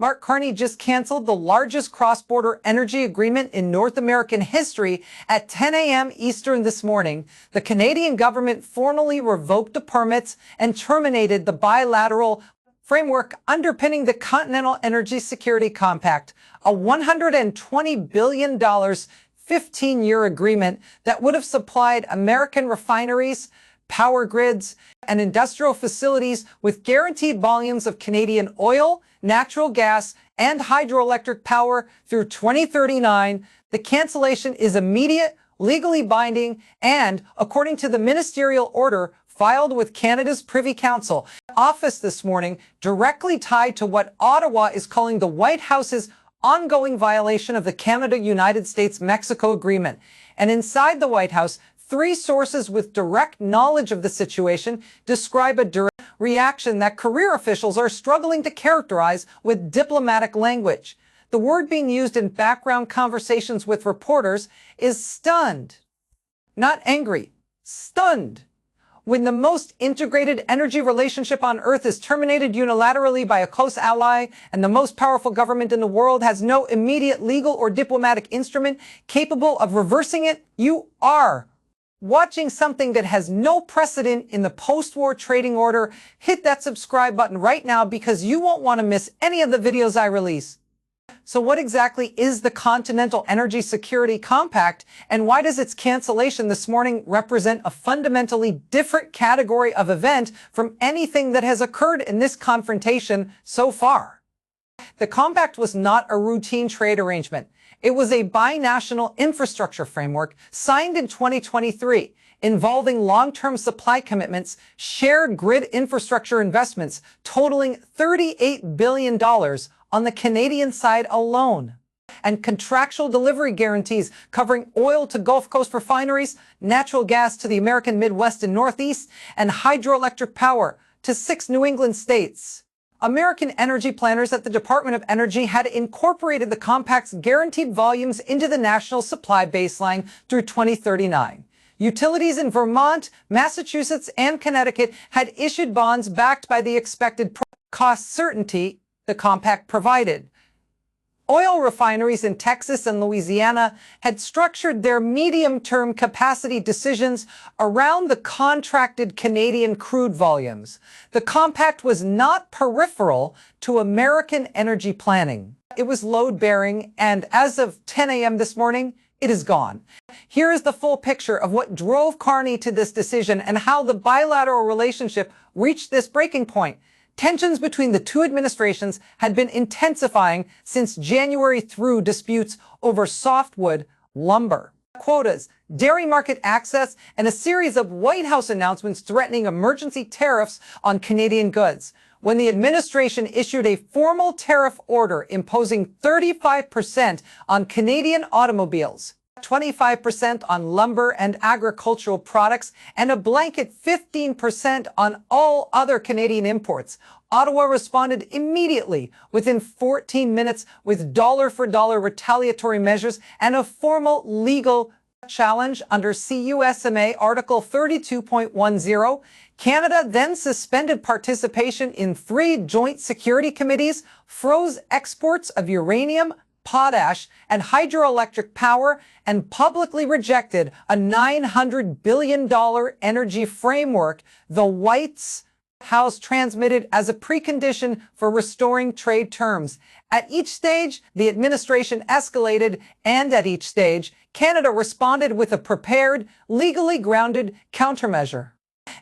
Mark Carney just canceled the largest cross-border energy agreement in North American history at 10 a.m. Eastern this morning. The Canadian government formally revoked the permits and terminated the bilateral framework underpinning the Continental Energy Security Compact, a $120 billion 15-year agreement that would have supplied American refineries, power grids, and industrial facilities with guaranteed volumes of Canadian oil, natural gas, and hydroelectric power through 2039. The cancellation is immediate, legally binding, and, according to the ministerial order filed with Canada's Privy Council office this morning, directly tied to what Ottawa is calling the White House's ongoing violation of the Canada-United States-Mexico Agreement. And inside the White House, 3 sources with direct knowledge of the situation describe a direct reaction that career officials are struggling to characterize with diplomatic language. The word being used in background conversations with reporters is stunned. Not angry, stunned. When the most integrated energy relationship on Earth is terminated unilaterally by a close ally and the most powerful government in the world has no immediate legal or diplomatic instrument capable of reversing it, you are watching something that has no precedent in the post-war trading order. Hit that subscribe button right now because you won't want to miss any of the videos I release. So what exactly is the Continental Energy Security Compact, and why does its cancellation this morning represent a fundamentally different category of event from anything that has occurred in this confrontation so far? The compact was not a routine trade arrangement. It was a binational infrastructure framework signed in 2023, involving long-term supply commitments, shared grid infrastructure investments totaling $38 billion on the Canadian side alone, and contractual delivery guarantees covering oil to Gulf Coast refineries, natural gas to the American Midwest and Northeast, and hydroelectric power to 6 New England states. American energy planners at the Department of Energy had incorporated the compact's guaranteed volumes into the national supply baseline through 2039. Utilities in Vermont, Massachusetts, and Connecticut had issued bonds backed by the expected cost certainty the compact provided. Oil refineries in Texas and Louisiana had structured their medium-term capacity decisions around the contracted Canadian crude volumes. The compact was not peripheral to American energy planning. It was load-bearing, and as of 10 a.m. this morning, it is gone. Here is the full picture of what drove Carney to this decision and how the bilateral relationship reached this breaking point. Tensions between the two administrations had been intensifying since January through disputes over softwood lumber, quotas, dairy market access, and a series of White House announcements threatening emergency tariffs on Canadian goods. When the administration issued a formal tariff order imposing 35% on Canadian automobiles, 25% on lumber and agricultural products, and a blanket 15% on all other Canadian imports, Ottawa responded immediately within 14 minutes with dollar-for-dollar retaliatory measures and a formal legal challenge under CUSMA Article 32.10. Canada then suspended participation in 3 joint security committees, froze exports of uranium, potash, and hydroelectric power, and publicly rejected a $900 billion energy framework the White House transmitted as a precondition for restoring trade terms. At each stage, the administration escalated, and at each stage, Canada responded with a prepared, legally grounded countermeasure.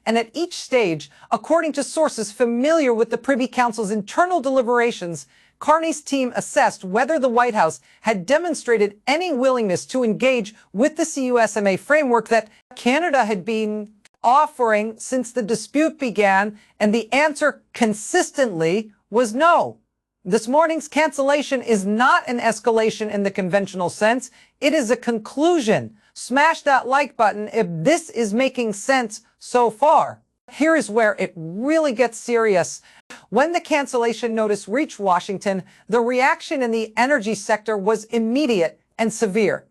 And at each stage, according to sources familiar with the Privy Council's internal deliberations, Carney's team assessed whether the White House had demonstrated any willingness to engage with the CUSMA framework that Canada had been offering since the dispute began, and the answer consistently was no. This morning's cancellation is not an escalation in the conventional sense. It is a conclusion. Smash that like button if this is making sense so far. Here is where it really gets serious. When the cancellation notice reached Washington, the reaction in the energy sector was immediate and severe.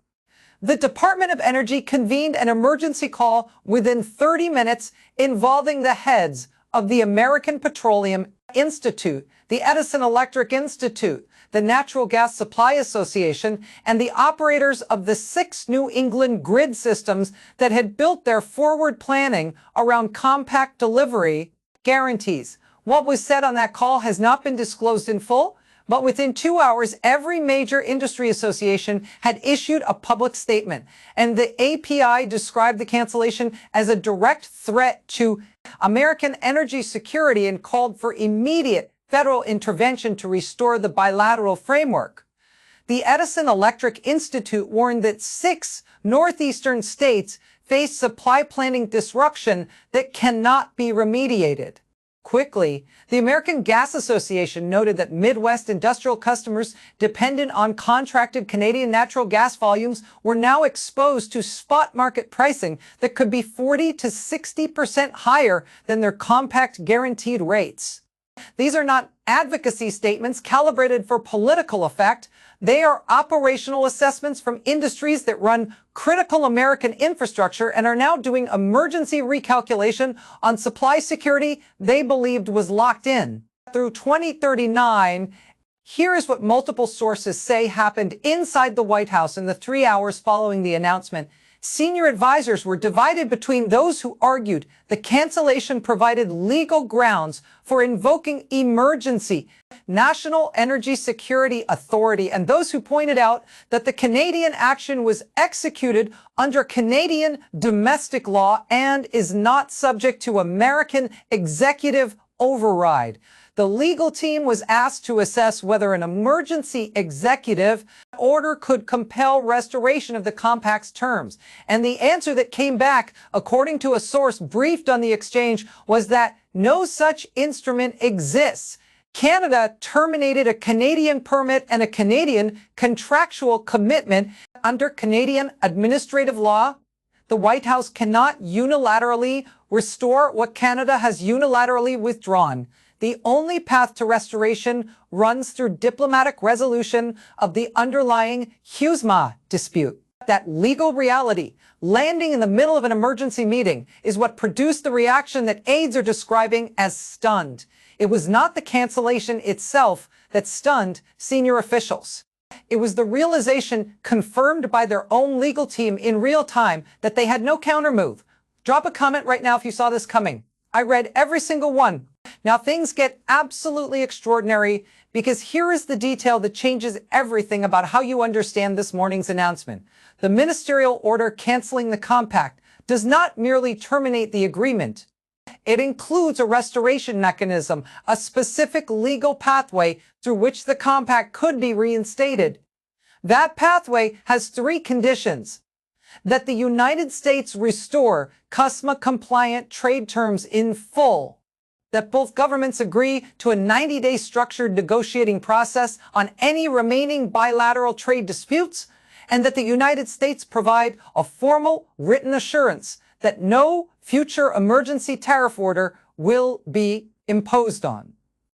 The Department of Energy convened an emergency call within 30 minutes involving the heads of the American Petroleum Institute, the Edison Electric Institute, the Natural Gas Supply Association, and the operators of the 6 New England grid systems that had built their forward planning around compact delivery guarantees. What was said on that call has not been disclosed in full, but within 2 hours, every major industry association had issued a public statement, and the API described the cancellation as a direct threat to American energy security and called for immediate federal intervention to restore the bilateral framework. The Edison Electric Institute warned that 6 northeastern states face supply planning disruption that cannot be remediated. Quickly, the American Gas Association noted that Midwest industrial customers dependent on contracted Canadian natural gas volumes were now exposed to spot market pricing that could be 40 to 60% higher than their compact guaranteed rates. These are not advocacy statements calibrated for political effect. They are operational assessments from industries that run critical American infrastructure and are now doing emergency recalculation on supply security they believed was locked in. Through 2039, here is what multiple sources say happened inside the White House in the 3 hours following the announcement. Senior advisors were divided between those who argued the cancellation provided legal grounds for invoking emergency National Energy Security Authority and those who pointed out that the Canadian action was executed under Canadian domestic law and is not subject to American executive override. The legal team was asked to assess whether an emergency executive order could compel restoration of the compact's terms. And the answer that came back, according to a source briefed on the exchange, was that no such instrument exists. Canada terminated a Canadian permit and a Canadian contractual commitment under Canadian administrative law. The White House cannot unilaterally restore what Canada has unilaterally withdrawn. The only path to restoration runs through diplomatic resolution of the underlying CUSMA dispute. That legal reality, landing in the middle of an emergency meeting, is what produced the reaction that aides are describing as stunned. It was not the cancellation itself that stunned senior officials. It was the realization, confirmed by their own legal team in real time, that they had no countermove. Drop a comment right now if you saw this coming. I read every single one. Now things get absolutely extraordinary because here is the detail that changes everything about how you understand this morning's announcement. The ministerial order canceling the compact does not merely terminate the agreement. It includes a restoration mechanism, a specific legal pathway through which the compact could be reinstated. That pathway has 3 conditions: that the United States restore CUSMA-compliant trade terms in full, that both governments agree to a 90-day structured negotiating process on any remaining bilateral trade disputes, and that the United States provide a formal written assurance that no future emergency tariff order will be imposed on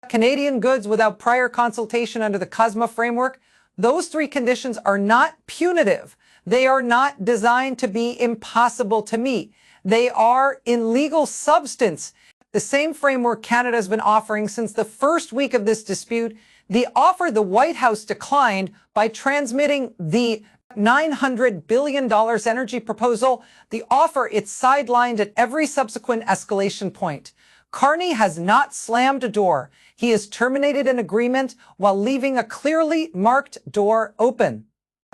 Canadian goods without prior consultation under the CUSMA framework. Those 3 conditions are not punitive. They are not designed to be impossible to meet. They are, in legal substance, the same framework Canada has been offering since the first week of this dispute. The offer the White House declined by transmitting the $900 billion energy proposal. The offer it sidelined at every subsequent escalation point. Carney has not slammed a door. He has terminated an agreement while leaving a clearly marked door open.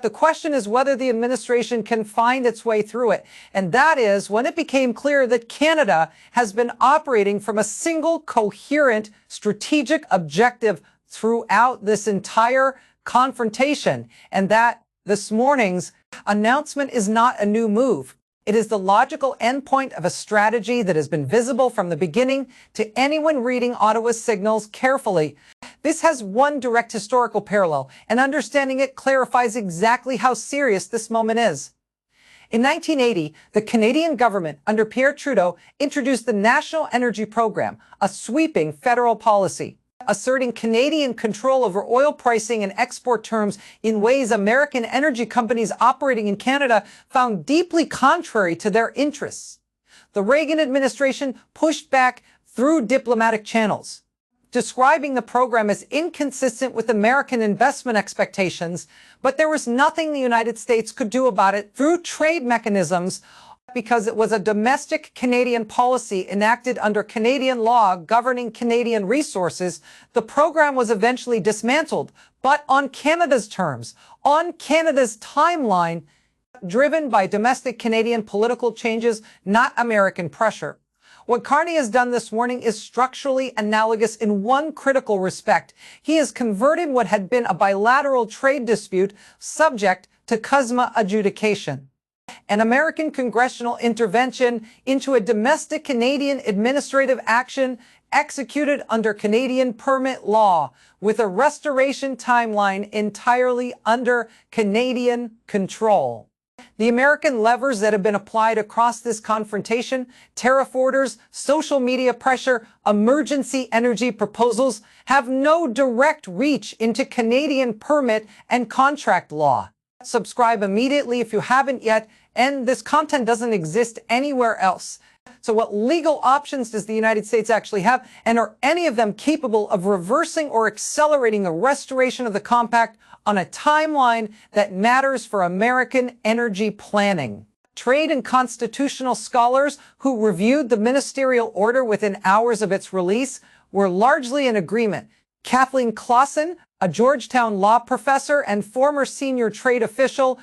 The question is whether the administration can find its way through it. And that is when it became clear that Canada has been operating from a single coherent strategic objective throughout this entire confrontation, and that this morning's announcement is not a new move. It is the logical endpoint of a strategy that has been visible from the beginning to anyone reading Ottawa's signals carefully. This has one direct historical parallel, and understanding it clarifies exactly how serious this moment is. In 1980, the Canadian government, under Pierre Trudeau, introduced the National Energy Program, a sweeping federal policy, asserting Canadian control over oil pricing and export terms in ways American energy companies operating in Canada found deeply contrary to their interests. The Reagan administration pushed back through diplomatic channels. describing the program as inconsistent with American investment expectations, but there was nothing the United States could do about it through trade mechanisms because it was a domestic Canadian policy enacted under Canadian law governing Canadian resources. The program was eventually dismantled, but on Canada's terms, on Canada's timeline, driven by domestic Canadian political changes, not American pressure. What Carney has done this morning is structurally analogous in one critical respect. He has converted what had been a bilateral trade dispute subject to CUSMA adjudication, an American congressional intervention, into a domestic Canadian administrative action executed under Canadian permit law with a restoration timeline entirely under Canadian control. The American levers that have been applied across this confrontation, tariff orders, social media pressure, emergency energy proposals, have no direct reach into Canadian permit and contract law. Subscribe immediately if you haven't yet, and this content doesn't exist anywhere else. So what legal options does the United States actually have, and are any of them capable of reversing or accelerating the restoration of the compact on a timeline that matters for American energy planning? Trade and constitutional scholars who reviewed the ministerial order within hours of its release were largely in agreement. Kathleen Clausen, a Georgetown law professor and former senior trade official,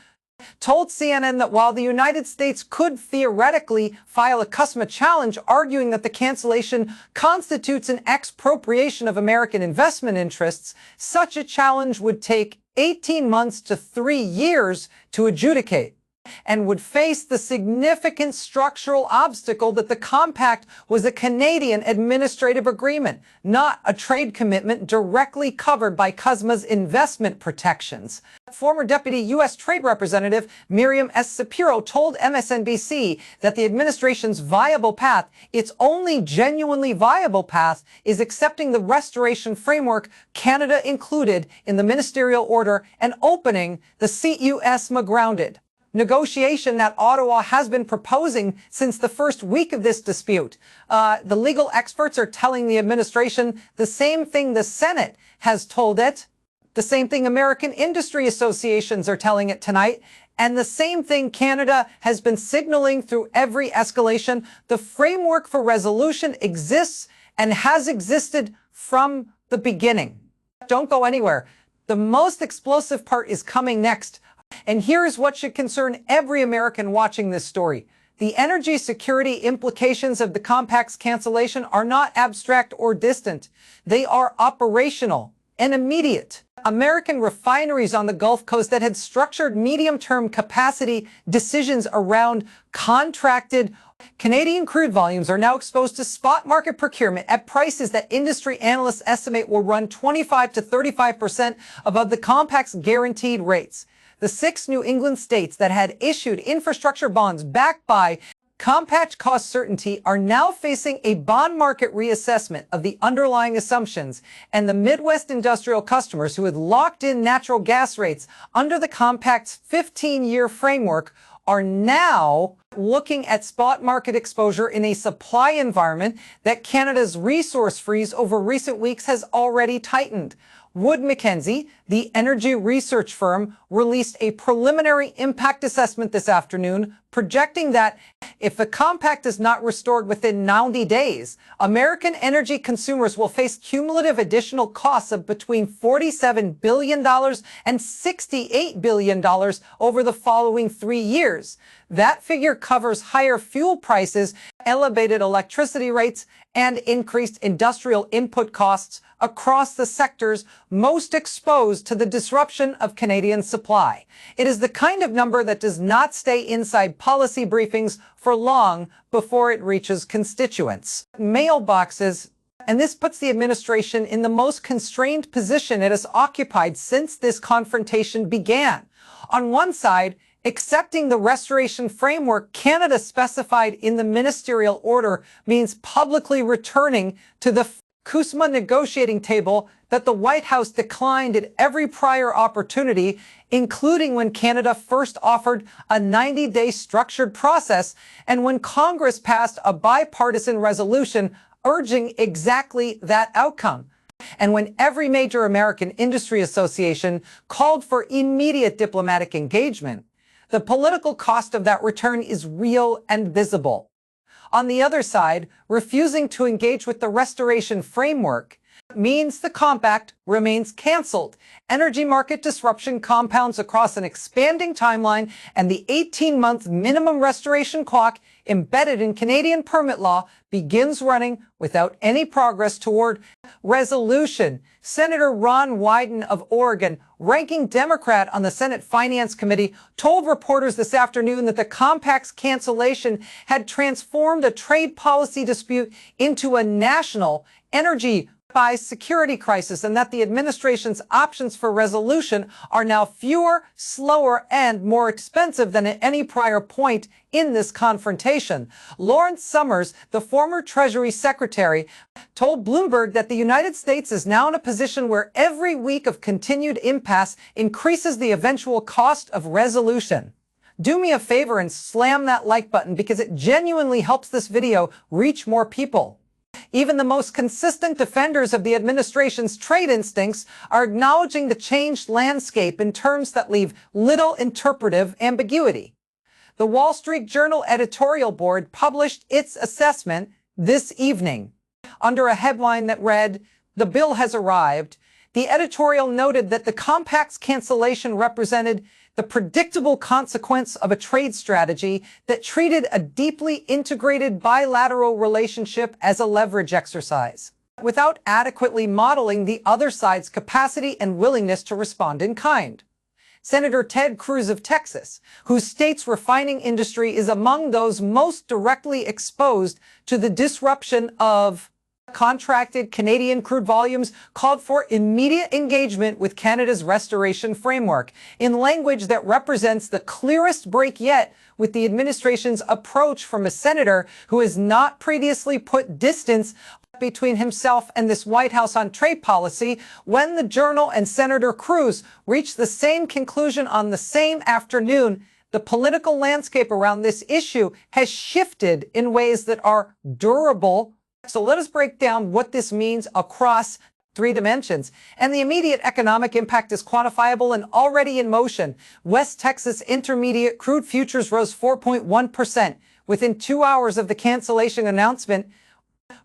told CNN that while the United States could theoretically file a CUSMA challenge arguing that the cancellation constitutes an expropriation of American investment interests, such a challenge would take 18 months to 3 years to adjudicate, and would face the significant structural obstacle that the compact was a Canadian administrative agreement, not a trade commitment directly covered by CUSMA's investment protections. Former Deputy U.S. Trade Representative Miriam S. Sapiro told MSNBC that the administration's viable path, its only genuinely viable path, is accepting the restoration framework Canada included in the ministerial order and opening the CUSMA grounded negotiation that Ottawa has been proposing since the first week of this dispute. The legal experts are telling the administration the same thing the Senate has told it, the same thing American industry associations are telling it tonight, and the same thing Canada has been signaling through every escalation. The framework for resolution exists and has existed from the beginning. Don't go anywhere. The most explosive part is coming next. And here's what should concern every American watching this story. The energy security implications of the compact's cancellation are not abstract or distant. They are operational and immediate. American refineries on the Gulf Coast that had structured medium-term capacity decisions around contracted Canadian crude volumes are now exposed to spot market procurement at prices that industry analysts estimate will run 25 to 35% above the compact's guaranteed rates. The 6 New England states that had issued infrastructure bonds backed by compact cost certainty are now facing a bond market reassessment of the underlying assumptions, and the Midwest industrial customers who had locked in natural gas rates under the compact's 15-year framework are now looking at spot market exposure in a supply environment that Canada's resource freeze over recent weeks has already tightened. Wood Mackenzie, the energy research firm, released a preliminary impact assessment this afternoon, projecting that if the compact is not restored within 90 days, American energy consumers will face cumulative additional costs of between $47 billion and $68 billion over the following 3 years. That figure covers higher fuel prices, elevated electricity rates, and increased industrial input costs across the sectors most exposed to the disruption of Canadian supply. It is the kind of number that does not stay inside policy briefings for long before it reaches constituents' mailboxes. And this puts the administration in the most constrained position it has occupied since this confrontation began. On one side, accepting the restoration framework Canada specified in the ministerial order means publicly returning to the CUSMA negotiating table that the White House declined at every prior opportunity, including when Canada first offered a 90-day structured process and when Congress passed a bipartisan resolution urging exactly that outcome. And when every major American industry association called for immediate diplomatic engagement, the political cost of that return is real and visible. On the other side, refusing to engage with the restoration framework means the compact remains canceled. Energy market disruption compounds across an expanding timeline, and the 18-month minimum restoration clock embedded in Canadian permit law begins running without any progress toward resolution. Senator Ron Wyden of Oregon, ranking Democrat on the Senate Finance Committee, told reporters this afternoon that the compact's cancellation had transformed a trade policy dispute into a national energy security crisis, and that the administration's options for resolution are now fewer, slower, and more expensive than at any prior point in this confrontation. Lawrence Summers, the former Treasury Secretary, told Bloomberg that the United States is now in a position where every week of continued impasse increases the eventual cost of resolution. Do me a favor and slam that like button, because it genuinely helps this video reach more people. Even the most consistent defenders of the administration's trade instincts are acknowledging the changed landscape in terms that leave little interpretive ambiguity. The Wall Street Journal editorial board published its assessment this evening. Under a headline that read, "The bill has arrived," the editorial noted that the compact's cancellation represented the predictable consequence of a trade strategy that treated a deeply integrated bilateral relationship as a leverage exercise, without adequately modeling the other side's capacity and willingness to respond in kind. Senator Ted Cruz of Texas, whose state's refining industry is among those most directly exposed to the disruption of contracted Canadian crude volumes, called for immediate engagement with Canada's restoration framework in language that represents the clearest break yet with the administration's approach from a senator who has not previously put distance between himself and this White House on trade policy. When the Journal and Senator Cruz reached the same conclusion on the same afternoon, the political landscape around this issue has shifted in ways that are durable. So let us break down what this means across three dimensions. And the immediate economic impact is quantifiable and already in motion. West Texas Intermediate crude futures rose 4.1% within 2 hours of the cancellation announcement,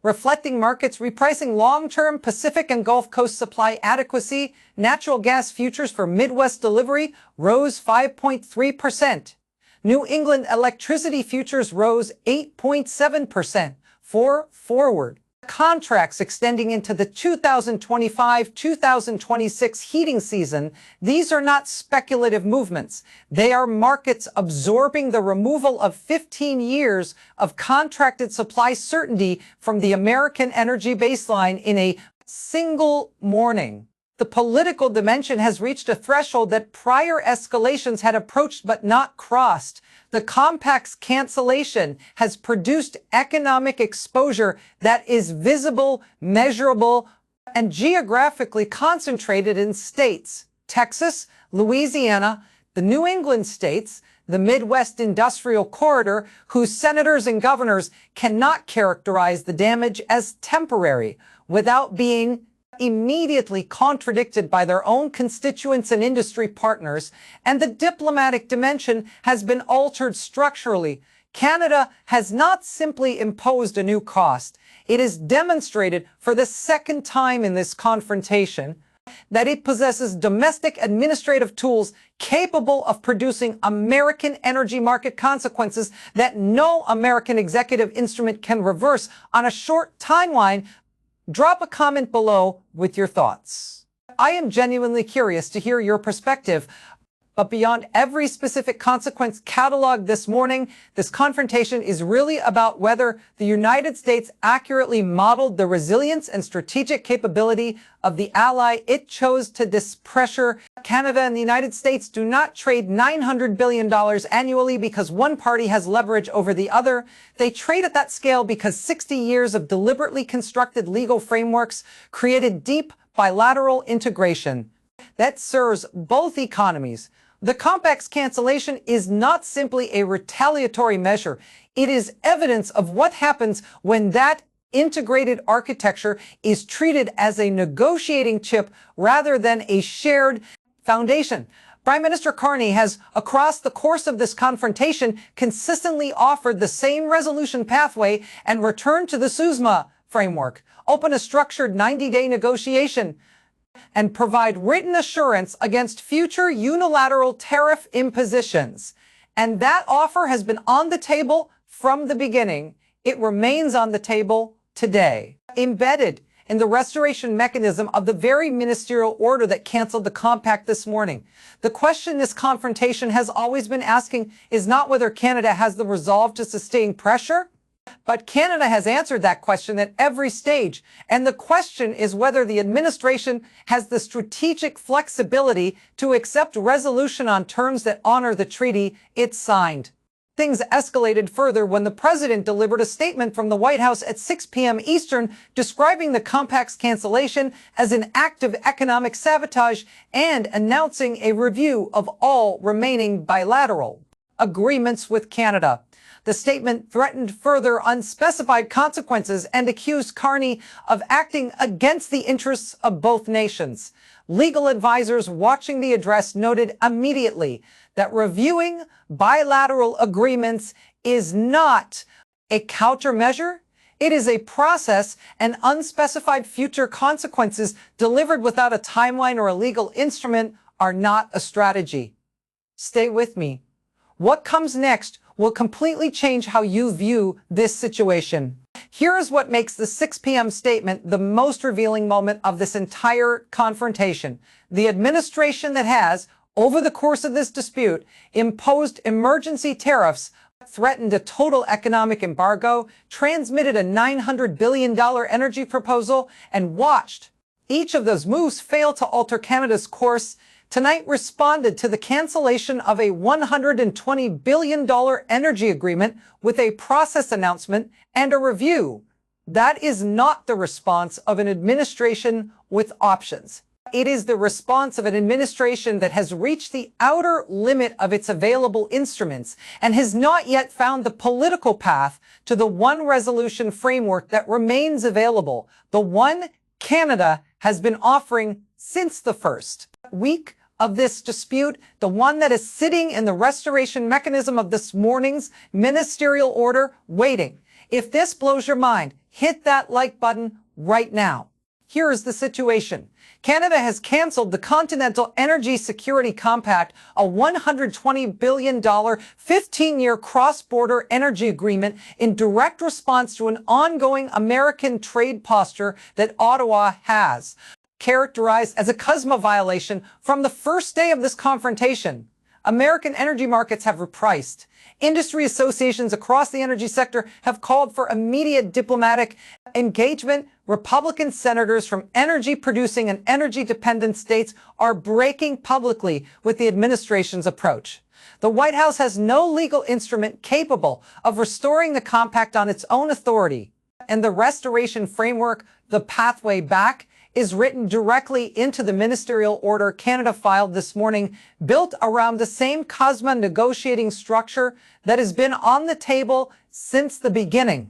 reflecting markets repricing long-term Pacific and Gulf Coast supply adequacy. Natural gas futures for Midwest delivery rose 5.3%. New England electricity futures rose 8.7%. For forward contracts extending into the 2025-2026 heating season, these are not speculative movements. They are markets absorbing the removal of 15 years of contracted supply certainty from the American energy baseline in a single morning. The political dimension has reached a threshold that prior escalations had approached but not crossed. The compact's cancellation has produced economic exposure that is visible, measurable, and geographically concentrated in states: Texas, Louisiana, the New England states, the Midwest Industrial Corridor, whose senators and governors cannot characterize the damage as temporary without being immediately contradicted by their own constituents and industry partners. And the diplomatic dimension has been altered structurally. Canada has not simply imposed a new cost. It has demonstrated for the second time in this confrontation that it possesses domestic administrative tools capable of producing American energy market consequences that no American executive instrument can reverse on a short timeline. Drop a comment below with your thoughts. I am genuinely curious to hear your perspective. But beyond every specific consequence cataloged this morning, this confrontation is really about whether the United States accurately modeled the resilience and strategic capability of the ally it chose to dispressure. Canada and the United States do not trade $900 billion annually because one party has leverage over the other. They trade at that scale because 60 years of deliberately constructed legal frameworks created deep bilateral integration that serves both economies. The compact's cancellation is not simply a retaliatory measure. It is evidence of what happens when that integrated architecture is treated as a negotiating chip rather than a shared foundation. Prime Minister Carney has, across the course of this confrontation, consistently offered the same resolution pathway and return to the SUSMA framework, open a structured 90-day negotiation, and provide written assurance against future unilateral tariff impositions. And that offer has been on the table from the beginning. It remains on the table today, embedded in the restoration mechanism of the very ministerial order that canceled the compact this morning. The question this confrontation has always been asking is not whether Canada has the resolve to sustain pressure, but Canada has answered that question at every stage. And the question is whether the administration has the strategic flexibility to accept resolution on terms that honor the treaty it signed. Things escalated further when the president delivered a statement from the White House at 6 p.m. Eastern describing the compact's cancellation as an act of economic sabotage and announcing a review of all remaining bilateral agreements with Canada. The statement threatened further unspecified consequences and accused Carney of acting against the interests of both nations. Legal advisors watching the address noted immediately that reviewing bilateral agreements is not a countermeasure. It is a process, and unspecified future consequences delivered without a timeline or a legal instrument are not a strategy. Stay with me. What comes next will completely change how you view this situation. Here is what makes the 6 p.m. statement the most revealing moment of this entire confrontation. The administration that has, over the course of this dispute, imposed emergency tariffs, threatened a total economic embargo, transmitted a $900 billion energy proposal, and watched each of those moves fail to alter Canada's course, tonight responded to the cancellation of a $120 billion energy agreement with a process announcement and a review. That is not the response of an administration with options. It is the response of an administration that has reached the outer limit of its available instruments and has not yet found the political path to the one resolution framework that remains available, the one Canada has been offering since the first week of this dispute, the one that is sitting in the restoration mechanism of this morning's ministerial order, waiting. If this blows your mind, hit that like button right now. Here is the situation. Canada has canceled the Continental Energy Security Compact, a $120 billion 15-year cross-border energy agreement in direct response to an ongoing American trade posture that Ottawa has, characterized as a CUSMA violation from the first day of this confrontation. American energy markets have repriced. Industry associations across the energy sector have called for immediate diplomatic engagement. Republican senators from energy-producing and energy-dependent states are breaking publicly with the administration's approach. The White House has no legal instrument capable of restoring the compact on its own authority, and the restoration framework, the pathway back, is written directly into the ministerial order Canada filed this morning, built around the same CUSMA negotiating structure that has been on the table since the beginning.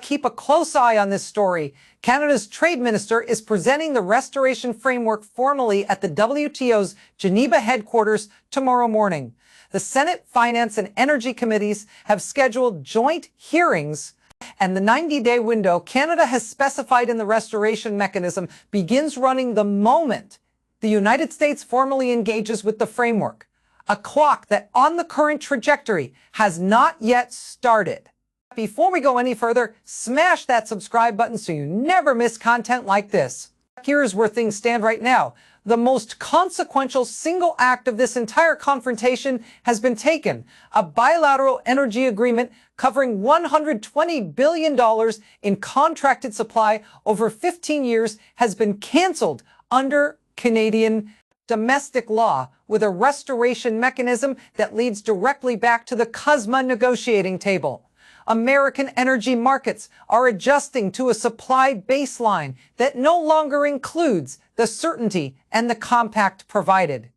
Keep a close eye on this story. Canada's trade minister is presenting the restoration framework formally at the WTO's Geneva headquarters tomorrow morning. The Senate Finance and Energy Committees have scheduled joint hearings, and the 90-day window Canada has specified in the restoration mechanism begins running the moment the United States formally engages with the framework, a clock that on the current trajectory has not yet started. Before we go any further, smash that subscribe button so you never miss content like this. Here's where things stand right now. The most consequential single act of this entire confrontation has been taken. A bilateral energy agreement covering $120 billion in contracted supply over 15 years has been canceled under Canadian domestic law with a restoration mechanism that leads directly back to the CUSMA negotiating table. American energy markets are adjusting to a supply baseline that no longer includes the certainty and the compact provided.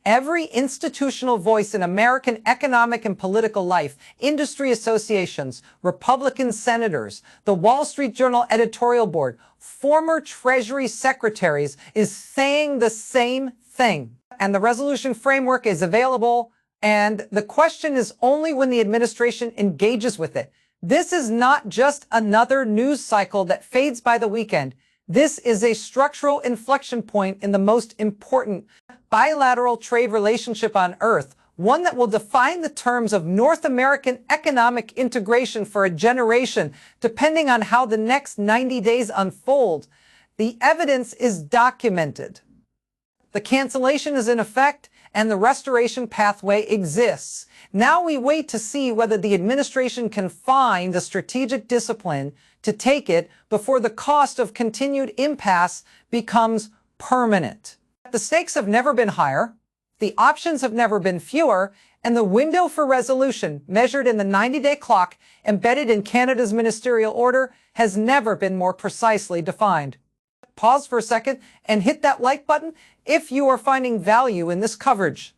Every institutional voice in American economic and political life, industry associations, Republican senators, the Wall Street Journal editorial board, former Treasury secretaries is saying the same thing. And the resolution framework is available, and the question is only when the administration engages with it. This is not just another news cycle that fades by the weekend. This is a structural inflection point in the most important bilateral trade relationship on Earth, one that will define the terms of North American economic integration for a generation, depending on how the next 90 days unfold. The evidence is documented. The cancellation is in effect, and the restoration pathway exists. Now we wait to see whether the administration can find the strategic discipline to take it before the cost of continued impasse becomes permanent. The stakes have never been higher, the options have never been fewer, and the window for resolution, measured in the 90-day clock embedded in Canada's ministerial order, has never been more precisely defined. Pause for a second and hit that like button if you are finding value in this coverage.